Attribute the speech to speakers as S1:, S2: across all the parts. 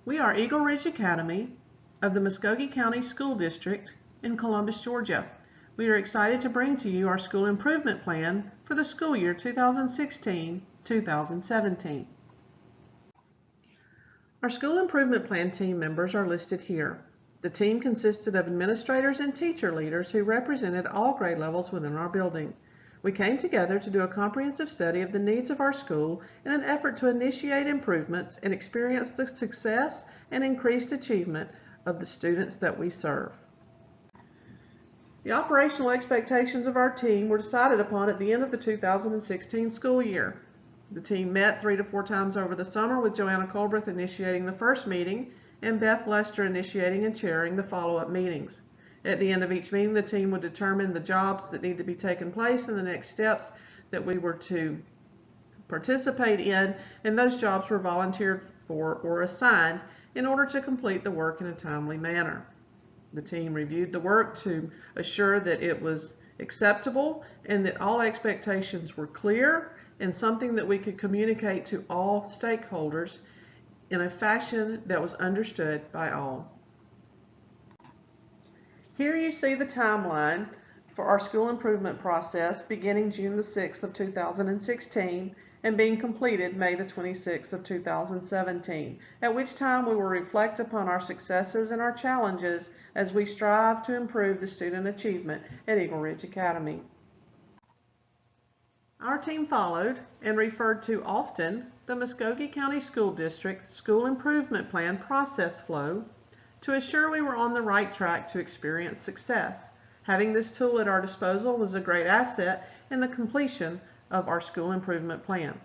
S1: We are Eagle Ridge Academy of the Muskogee County School District in Columbus, Georgia. We are excited to bring to you our school improvement plan for the school year 2016-2017. Our school improvement plan team members are listed here. The team consisted of administrators and teacher leaders who represented all grade levels within our building. We came together to do a comprehensive study of the needs of our school in an effort to initiate improvements and experience the success and increased achievement of the students that we serve. The operational expectations of our team were decided upon at the end of the 2016 school year. The team met 3 to 4 times over the summer, with Joanna Colbreth initiating the first meeting and Beth Lester initiating and chairing the follow-up meetings. At the end of each meeting, the team would determine the jobs that need to be taken place and the next steps that we were to participate in, and those jobs were volunteered for or assigned in order to complete the work in a timely manner. The team reviewed the work to assure that it was acceptable and that all expectations were clear and something that we could communicate to all stakeholders in a fashion that was understood by all. Here you see the timeline for our school improvement process beginning June the 6th of 2016 and being completed May the 26th of 2017, at which time we will reflect upon our successes and our challenges as we strive to improve the student achievement at Eagle Ridge Academy. Our team followed and referred to often the Muskogee County School District School Improvement Plan process flow to assure we were on the right track to experience success. Having this tool at our disposal was a great asset in the completion of our school improvement plan.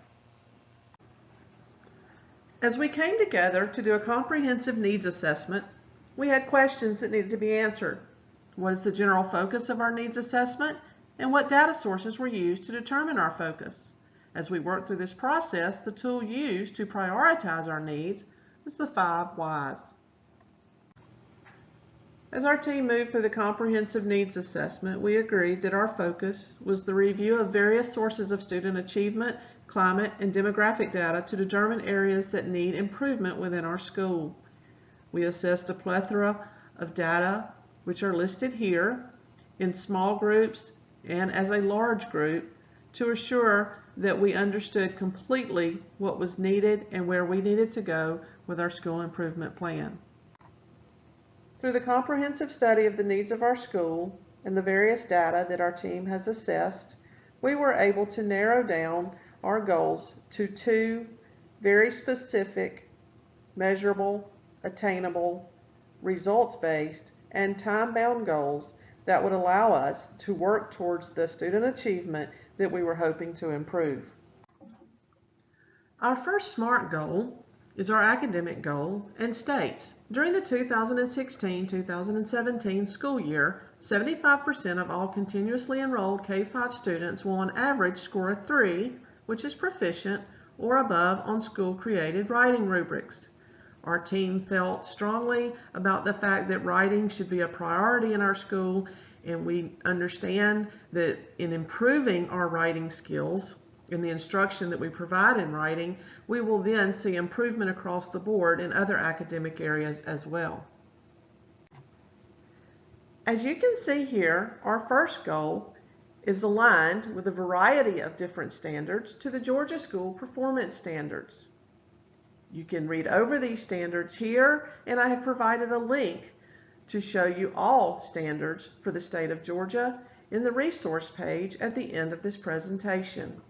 S1: As we came together to do a comprehensive needs assessment, we had questions that needed to be answered. What is the general focus of our needs assessment, and what data sources were used to determine our focus? As we worked through this process, the tool used to prioritize our needs was the 5 whys. As our team moved through the comprehensive needs assessment, we agreed that our focus was the review of various sources of student achievement, climate, and demographic data to determine areas that need improvement within our school. We assessed a plethora of data, which are listed here, in small groups and as a large group, to assure that we understood completely what was needed and where we needed to go with our school improvement plan. Through the comprehensive study of the needs of our school and the various data that our team has assessed, we were able to narrow down our goals to 2 very specific, measurable, attainable, results-based, and time-bound goals that would allow us to work towards the student achievement that we were hoping to improve. Our first SMART goal is our academic goal and states, during the 2016-2017 school year, 75% of all continuously enrolled K-5 students will on average score a 3, which is proficient or above on school-created writing rubrics. Our team felt strongly about the fact that writing should be a priority in our school, and we understand that in improving our writing skills, in the instruction that we provide in writing, we will then see improvement across the board in other academic areas as well. As you can see here, our first goal is aligned with a variety of different standards to the Georgia School Performance Standards. You can read over these standards here, and I have provided a link to show you all standards for the state of Georgia in the resource page at the end of this presentation.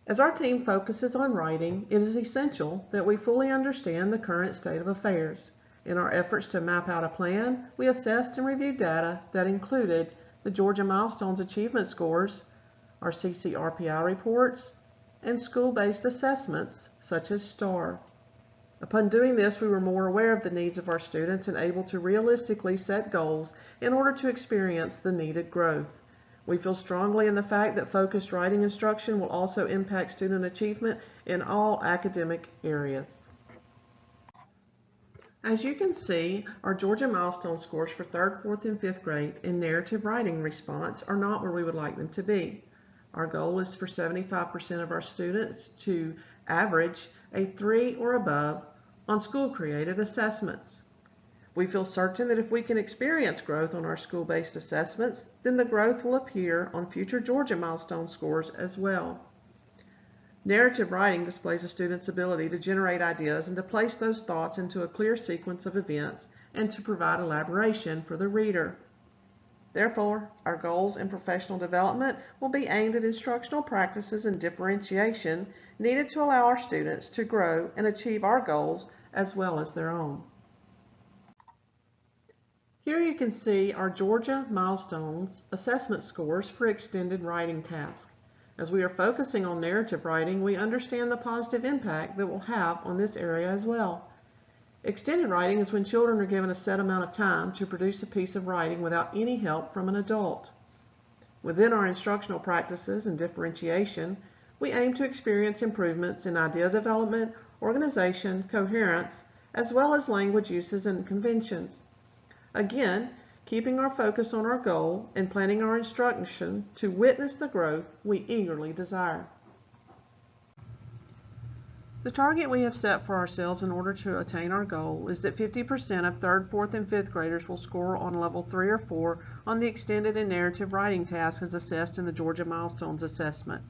S1: As our team focuses on writing, it is essential that we fully understand the current state of affairs. In our efforts to map out a plan, we assessed and reviewed data that included the Georgia Milestones Achievement Scores, our CCRPI reports, and school-based assessments such as STAR. Upon doing this, we were more aware of the needs of our students and able to realistically set goals in order to experience the needed growth. We feel strongly in the fact that focused writing instruction will also impact student achievement in all academic areas. As you can see, our Georgia Milestone scores for 3rd, 4th, and 5th grade in narrative writing response are not where we would like them to be. Our goal is for 75% of our students to average a 3 or above on school-created assessments. We feel certain that if we can experience growth on our school-based assessments, then the growth will appear on future Georgia Milestone scores as well. Narrative writing displays a student's ability to generate ideas and to place those thoughts into a clear sequence of events and to provide elaboration for the reader. Therefore, our goals in professional development will be aimed at instructional practices and differentiation needed to allow our students to grow and achieve our goals as well as their own. Here you can see our Georgia Milestones assessment scores for extended writing tasks. As we are focusing on narrative writing, we understand the positive impact that will have on this area as well. Extended writing is when children are given a set amount of time to produce a piece of writing without any help from an adult. Within our instructional practices and differentiation, we aim to experience improvements in idea development, organization, coherence, as well as language uses and conventions. Again, keeping our focus on our goal and planning our instruction to witness the growth we eagerly desire. The target we have set for ourselves in order to attain our goal is that 50% of 3rd, 4th, and 5th graders will score on level 3 or 4 on the extended and narrative writing task as assessed in the Georgia Milestones assessment.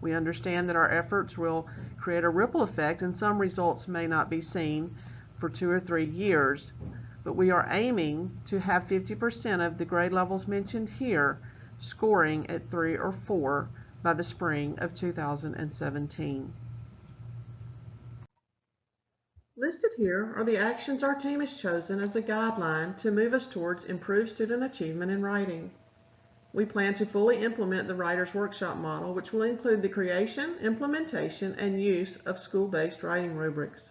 S1: We understand that our efforts will create a ripple effect and some results may not be seen for 2 or 3 years, but we are aiming to have 50% of the grade levels mentioned here scoring at 3 or 4 by the spring of 2017. Listed here are the actions our team has chosen as a guideline to move us towards improved student achievement in writing. We plan to fully implement the Writer's Workshop model, which will include the creation, implementation, and use of school-based writing rubrics.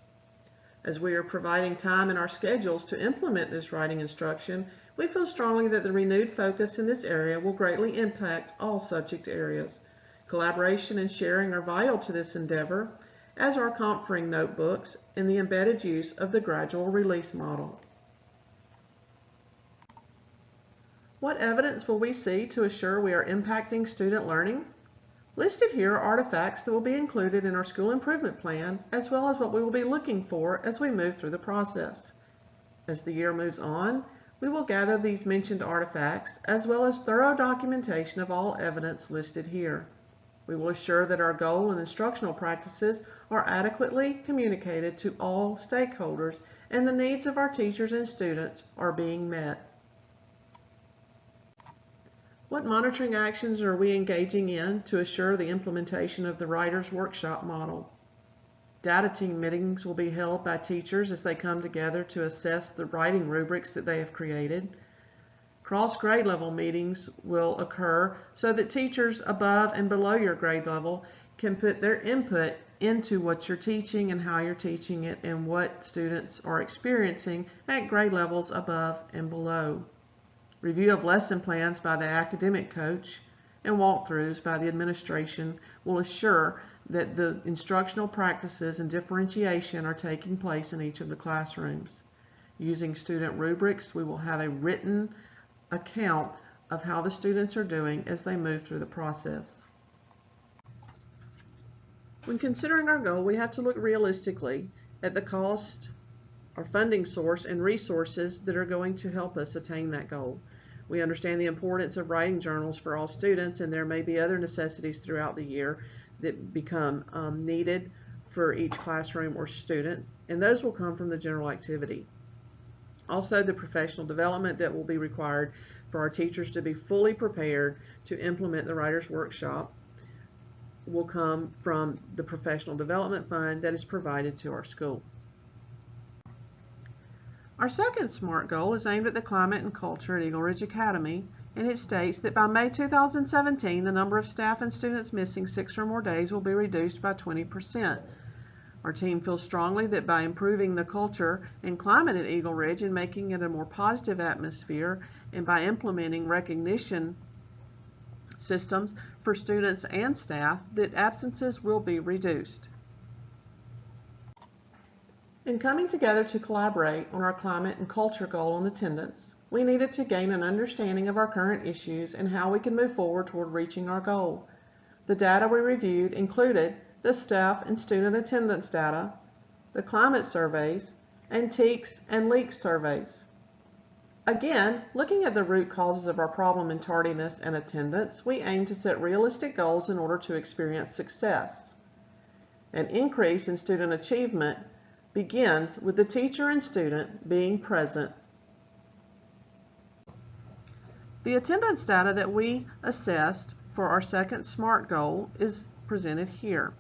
S1: As we are providing time in our schedules to implement this writing instruction, we feel strongly that the renewed focus in this area will greatly impact all subject areas. Collaboration and sharing are vital to this endeavor, as are conferring notebooks and the embedded use of the gradual release model. What evidence will we see to assure we are impacting student learning? Listed here are artifacts that will be included in our school improvement plan, as well as what we will be looking for as we move through the process. As the year moves on, we will gather these mentioned artifacts, as well as thorough documentation of all evidence listed here. We will assure that our goal and instructional practices are adequately communicated to all stakeholders and the needs of our teachers and students are being met. What monitoring actions are we engaging in to assure the implementation of the Writer's Workshop model? Data team meetings will be held by teachers as they come together to assess the writing rubrics that they have created. Cross-grade level meetings will occur so that teachers above and below your grade level can put their input into what you're teaching and how you're teaching it and what students are experiencing at grade levels above and below. Review of lesson plans by the academic coach and walkthroughs by the administration will assure that the instructional practices and differentiation are taking place in each of the classrooms. Using student rubrics, we will have a written account of how the students are doing as they move through the process. When considering our goal, we have to look realistically at the cost, our funding source, and resources that are going to help us attain that goal. We understand the importance of writing journals for all students, and there may be other necessities throughout the year that become needed for each classroom or student, and those will come from the general activity. Also, the professional development that will be required for our teachers to be fully prepared to implement the Writer's Workshop will come from the professional development fund that is provided to our school. Our second SMART goal is aimed at the climate and culture at Eagle Ridge Academy, and it states that by May 2017, the number of staff and students missing 6 or more days will be reduced by 20%. Our team feels strongly that by improving the culture and climate at Eagle Ridge and making it a more positive atmosphere, and by implementing recognition systems for students and staff, that absences will be reduced. In coming together to collaborate on our climate and culture goal on attendance, we needed to gain an understanding of our current issues and how we can move forward toward reaching our goal. The data we reviewed included the staff and student attendance data, the climate surveys, and TEKS and LEAKS surveys. Again, looking at the root causes of our problem in tardiness and attendance, we aim to set realistic goals in order to experience success. An increase in student achievement begins with the teacher and student being present. The attendance data that we assessed for our second SMART goal is presented here.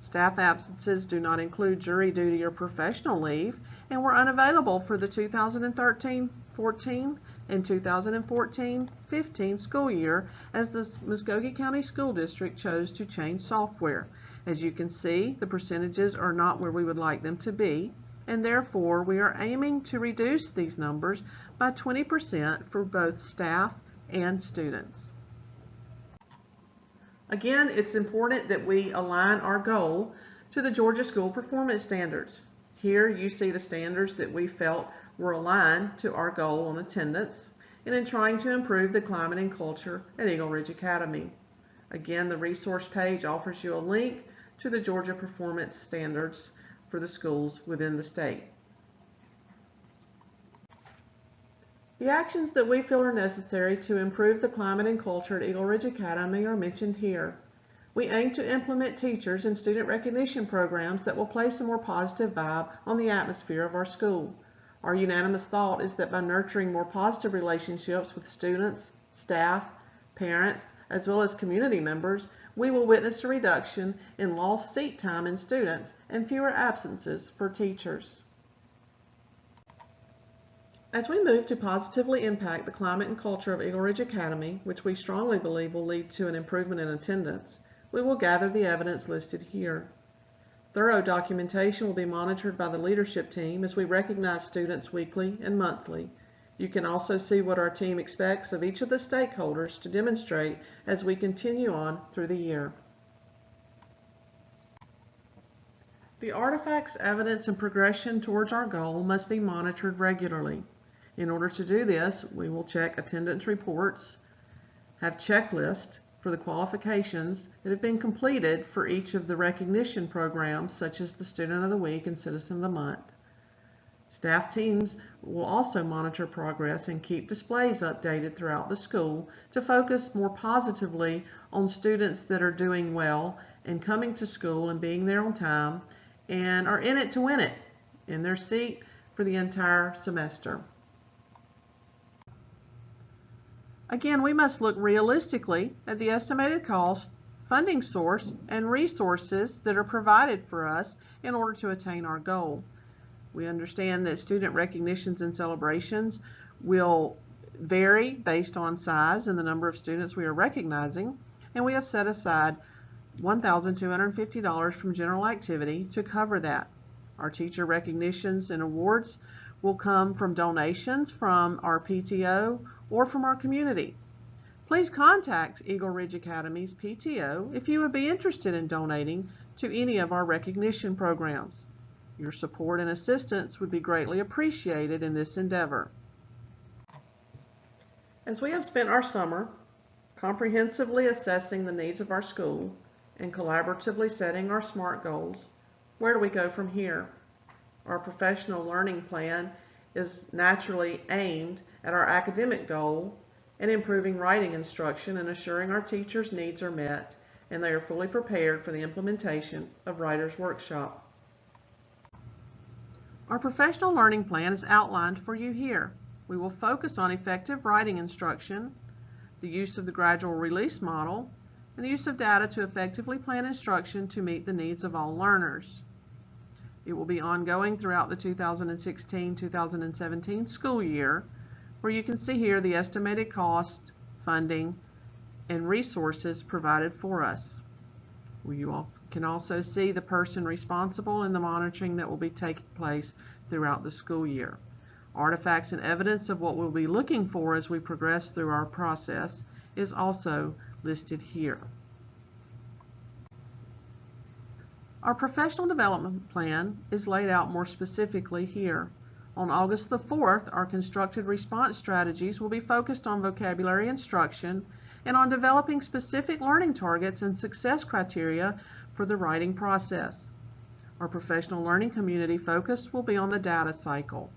S1: Staff absences do not include jury duty or professional leave and were unavailable for the 2013-14 and 2014-15 school year as the Muskogee County School District chose to change software. As you can see, the percentages are not where we would like them to be, and therefore we are aiming to reduce these numbers by 20% for both staff and students. Again, it's important that we align our goal to the Georgia School Performance Standards. Here you see the standards that we felt were aligned to our goal on attendance and in trying to improve the climate and culture at Eagle Ridge Academy. Again, the resource page offers you a link to the Georgia Performance Standards for the schools within the state. The actions that we feel are necessary to improve the climate and culture at Eagle Ridge Academy are mentioned here. We aim to implement teachers and student recognition programs that will place a more positive vibe on the atmosphere of our school. Our unanimous thought is that by nurturing more positive relationships with students, staff, parents, as well as community members, we will witness a reduction in lost seat time in students and fewer absences for teachers. As we move to positively impact the climate and culture of Eagle Ridge Academy, which we strongly believe will lead to an improvement in attendance, we will gather the evidence listed here. Thorough documentation will be monitored by the leadership team as we recognize students weekly and monthly. You can also see what our team expects of each of the stakeholders to demonstrate as we continue on through the year. The artifacts, evidence, and progression towards our goal must be monitored regularly. In order to do this, we will check attendance reports, have checklists for the qualifications that have been completed for each of the recognition programs, such as the Student of the Week and Citizen of the Month. Staff teams will also monitor progress and keep displays updated throughout the school to focus more positively on students that are doing well and coming to school and being there on time and are in it to win it in their seat for the entire semester. Again, we must look realistically at the estimated cost, funding source, and resources that are provided for us in order to attain our goal. We understand that student recognitions and celebrations will vary based on size and the number of students we are recognizing, and we have set aside $1,250 from general activity to cover that. Our teacher recognitions and awards will come from donations from our PTO or from our community. Please contact Eagle Ridge Academy's PTO if you would be interested in donating to any of our recognition programs. Your support and assistance would be greatly appreciated in this endeavor. As we have spent our summer comprehensively assessing the needs of our school and collaboratively setting our SMART goals, where do we go from here? Our professional learning plan is naturally aimed at our academic goal and improving writing instruction and assuring our teachers' needs are met and they are fully prepared for the implementation of Writer's Workshop. Our professional learning plan is outlined for you here. We will focus on effective writing instruction, the use of the gradual release model, and the use of data to effectively plan instruction to meet the needs of all learners. It will be ongoing throughout the 2016-2017 school year, where you can see here the estimated cost, funding, and resources provided for us. You all can also see the person responsible and the monitoring that will be taking place throughout the school year. Artifacts and evidence of what we'll be looking for as we progress through our process is also listed here. Our professional development plan is laid out more specifically here. On August the 4th, our constructed response strategies will be focused on vocabulary instruction and on developing specific learning targets and success criteria for the writing process. Our professional learning community focus will be on the data cycle.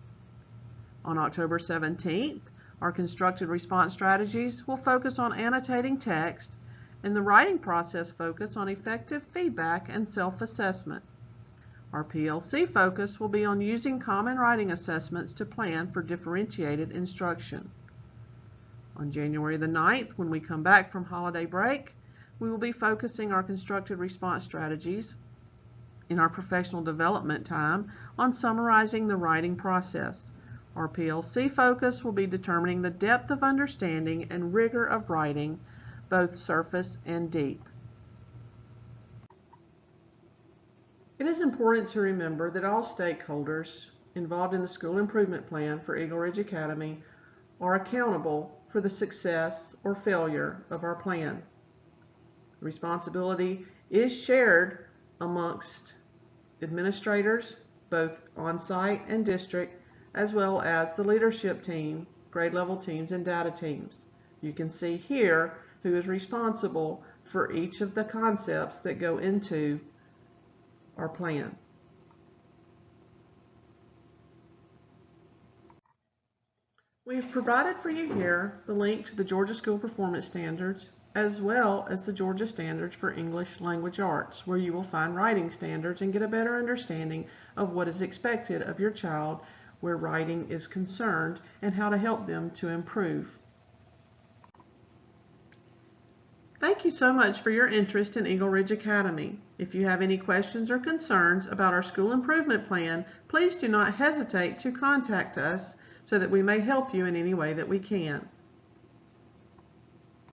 S1: On October 17th, our constructed response strategies will focus on annotating text, and the writing process focus on effective feedback and self-assessment. Our PLC focus will be on using common writing assessments to plan for differentiated instruction. On January the 9th, when we come back from holiday break, we will be focusing our constructed response strategies in our professional development time on summarizing the writing process. Our PLC focus will be determining the depth of understanding and rigor of writing, both surface and deep. It is important to remember that all stakeholders involved in the school improvement plan for Eagle Ridge Academy are accountable for the success or failure of our plan. The responsibility is shared amongst administrators, both on-site and district, as well as the leadership team, grade level teams, and data teams. You can see here who is responsible for each of the concepts that go into our plan. We've provided for you here the link to the Georgia School Performance Standards, as well as the Georgia Standards for English Language Arts, where you will find writing standards and get a better understanding of what is expected of your child where writing is concerned and how to help them to improve. Thank you so much for your interest in Eagle Ridge Academy. If you have any questions or concerns about our school improvement plan, please do not hesitate to contact us so that we may help you in any way that we can.